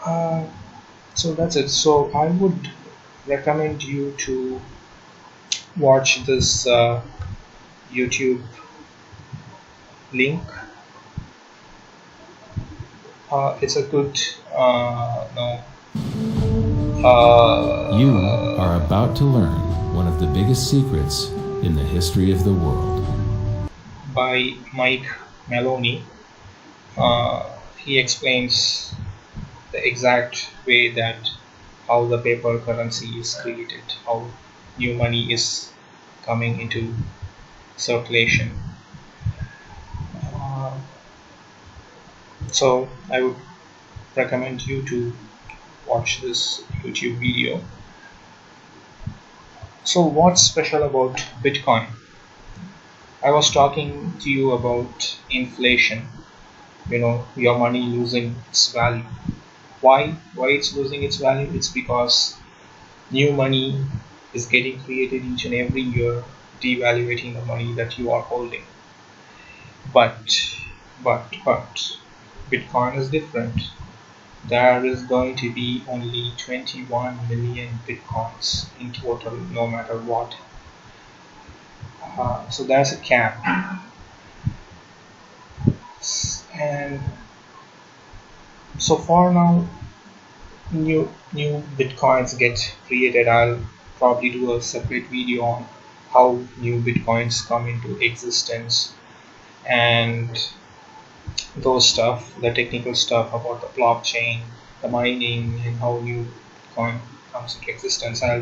uh, so that's it. So I would recommend you to watch this YouTube link. It's a good no. You are about to learn one of the biggest secrets in the history of the world. By Mike Maloney. He explains the exact way that how the paper currency is created, how new money is coming into circulation. So I would recommend you to watch this YouTube video. So what's special about Bitcoin? I was talking to you about inflation, your money losing its value. Why it's losing its value? It's because new money is getting created each and every year, devaluating the money that you are holding. But Bitcoin is different. There is going to be only 21 million Bitcoins in total, no matter what. So there's a cap. And so far now, new Bitcoins get created. I'll probably do a separate video on how new Bitcoins come into existence and those stuff, the technical stuff about the blockchain, the mining, and how new Bitcoin comes into existence. I'll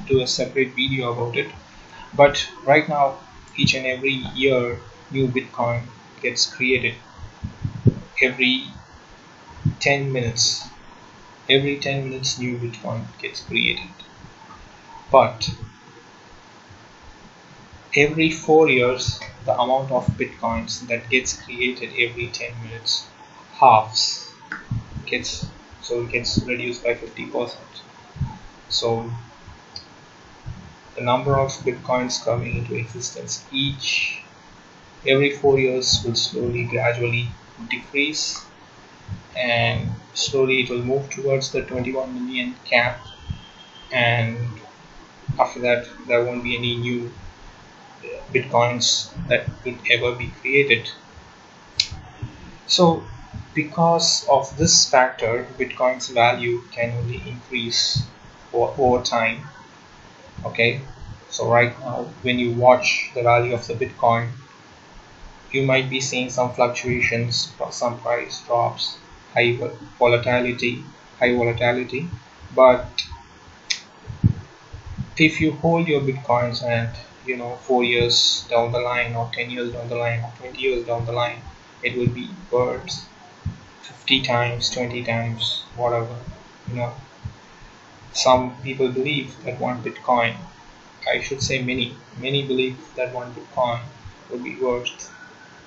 do a separate video about it. But right now, each and every year, new Bitcoin gets created. Every 10 minutes, new Bitcoin gets created. But every 4 years, the amount of Bitcoins that gets created every 10 minutes halves. It gets reduced by 50%. So the number of Bitcoins coming into existence every 4 years will slowly, gradually decrease, and slowly it will move towards the 21 million cap, and after that there won't be any new Bitcoins that could ever be created. So because of this factor, Bitcoin's value can only increase over time. Okay, so right now when you watch the value of the Bitcoin, you might be seeing some fluctuations, some price drops, high volatility, but if you hold your Bitcoins and 4 years down the line, or 10 years down the line, or 20 years down the line, it will be worth 50 times, 20 times, whatever. Some people believe that one Bitcoin, I should say many believe that one Bitcoin will be worth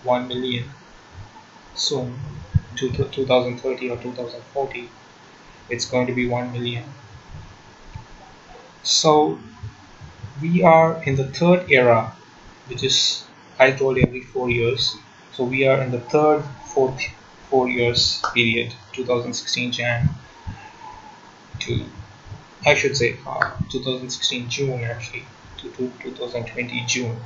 1 million soon. To 2030 or 2040, it's going to be 1 million. So we are in the third era, which is, I told, every 4 years. So we are in the fourth 4 years period, 2016 Jan to, I should say, 2016 June actually to 2020 June.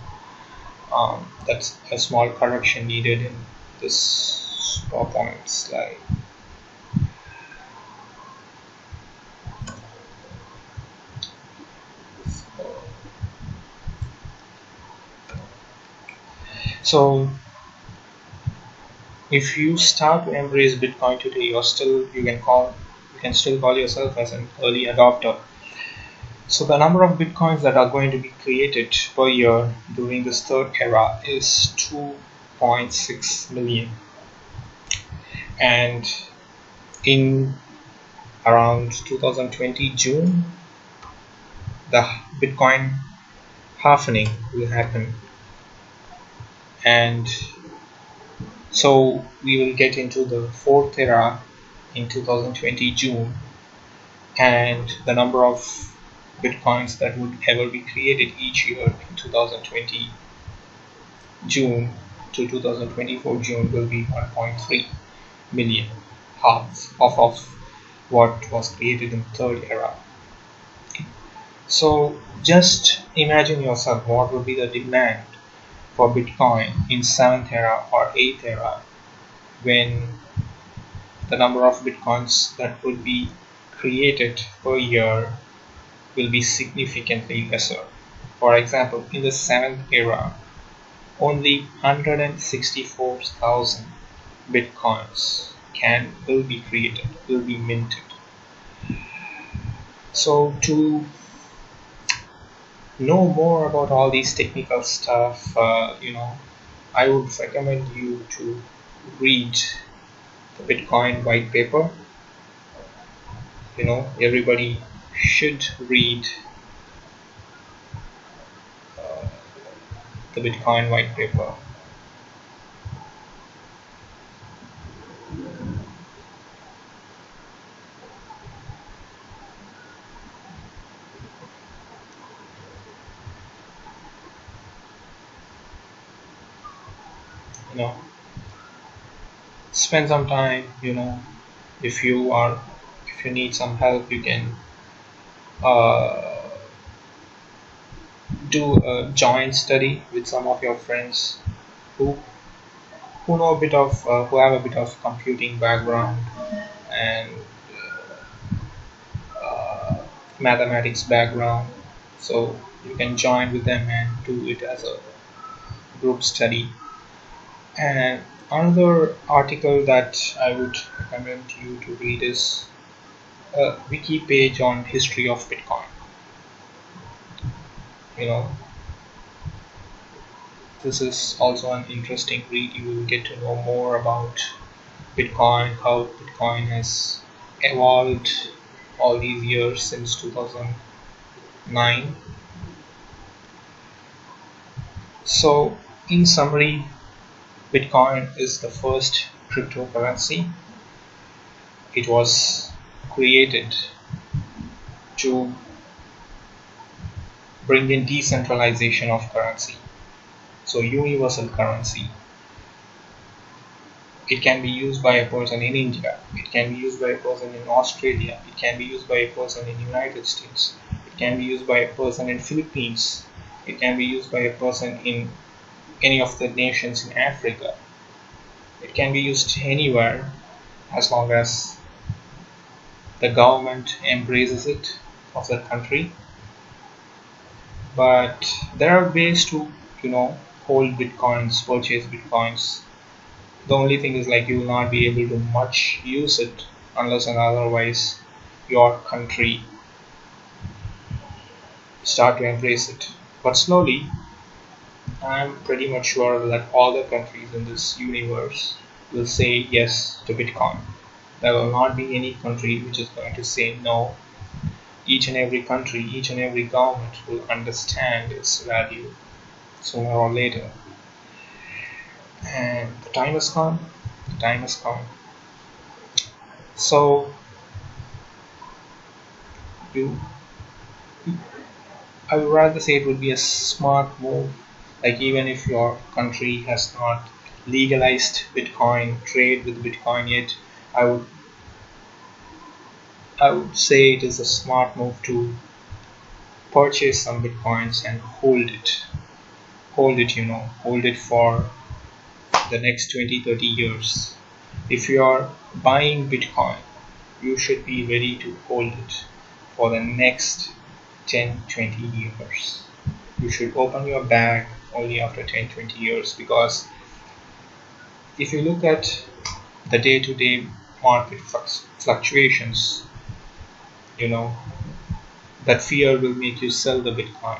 That's a small correction needed in this PowerPoint slide. So if you start to embrace Bitcoin today, you can still call yourself as an early adopter. So the number of Bitcoins that are going to be created per year during this third era is 2.6 million. And in around 2020 June, the Bitcoin halvening will happen. And so we will get into the fourth era in 2020 June, and the number of Bitcoins that would ever be created each year in 2020 June to 2024 June will be 1.3 million, half of what was created in the third era. So just imagine yourself what would be the demand for Bitcoin in 7th era or 8th era, when the number of Bitcoins that would be created per year will be significantly lesser. For example, in the 7th era, only 164,000 Bitcoins will be created, will be minted. So to know more about all these technical stuff, I would recommend you to read the Bitcoin white paper. Everybody should read the Bitcoin white paper. Spend some time. If you need some help, you can do a joint study with some of your friends who know a bit of who have a bit of computing background and mathematics background. So you can join with them and do it as a group study. And another article that I would recommend you to read is a wiki page on history of Bitcoin. This is also an interesting read. You will get to know more about Bitcoin, how Bitcoin has evolved all these years since 2009. So in summary, Bitcoin is the first cryptocurrency. It was created to bring in decentralization of currency. So universal currency. It can be used by a person in India. It can be used by a person in Australia. It can be used by a person in the United States. It can be used by a person in Philippines. It can be used by a person in any of the nations in Africa. It can be used anywhere as long as the government embraces it of that country. But there are ways to hold Bitcoins, purchase Bitcoins. The only thing is, you will not be able to much use it unless and otherwise your country start to embrace it. But slowly, I'm pretty much sure that all the countries in this universe will say yes to Bitcoin. There will not be any country which is going to say no. Each and every country, each and every government will understand its value sooner or later. And the time has come. The time has come. So I would rather say it would be a smart move. Even if your country has not legalized Bitcoin, trade with Bitcoin yet, I would say it is a smart move to purchase some Bitcoins and hold it for the next 20-30 years. If you are buying Bitcoin, you should be ready to hold it for the next 10-20 years. You should open your bag only after 10-20 years, because if you look at the day-to-day market fluctuations, that fear will make you sell the Bitcoin.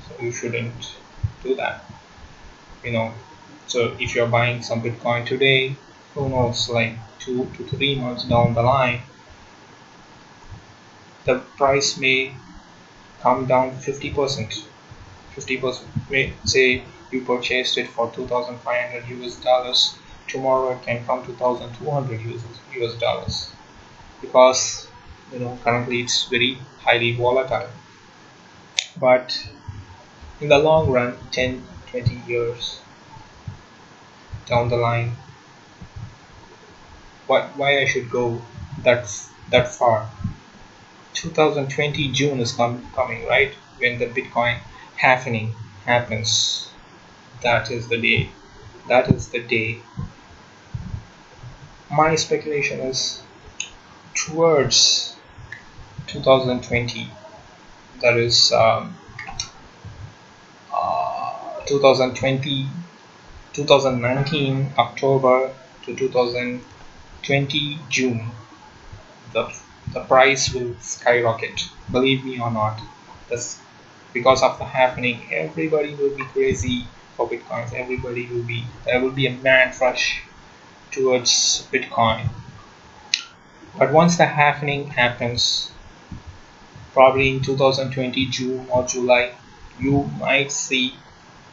So you shouldn't do that. So if you're buying some Bitcoin today, who knows, 2 to 3 months down the line, the price may come down 50%. 50%. Say you purchased it for $2,500 tomorrow it can come to $1,200 because currently it's very highly volatile. But in the long run, 10-20 years down the line, why I should go that that far. 2020 June is coming, right? When the Bitcoin halving happens. That is the day. That is the day. My speculation is towards 2020. That is 2020, 2019 October to 2020 June. The price will skyrocket. Believe me or not. This, because of the happening, everybody will be crazy for Bitcoins. There will be a mad rush towards Bitcoin. But once the happening happens, probably in 2020 June or July, you might see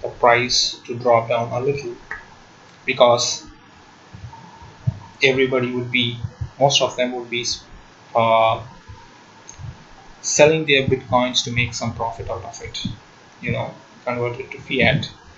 the price to drop down a little, because most of them would be selling their Bitcoins to make some profit out of it, convert it to fiat.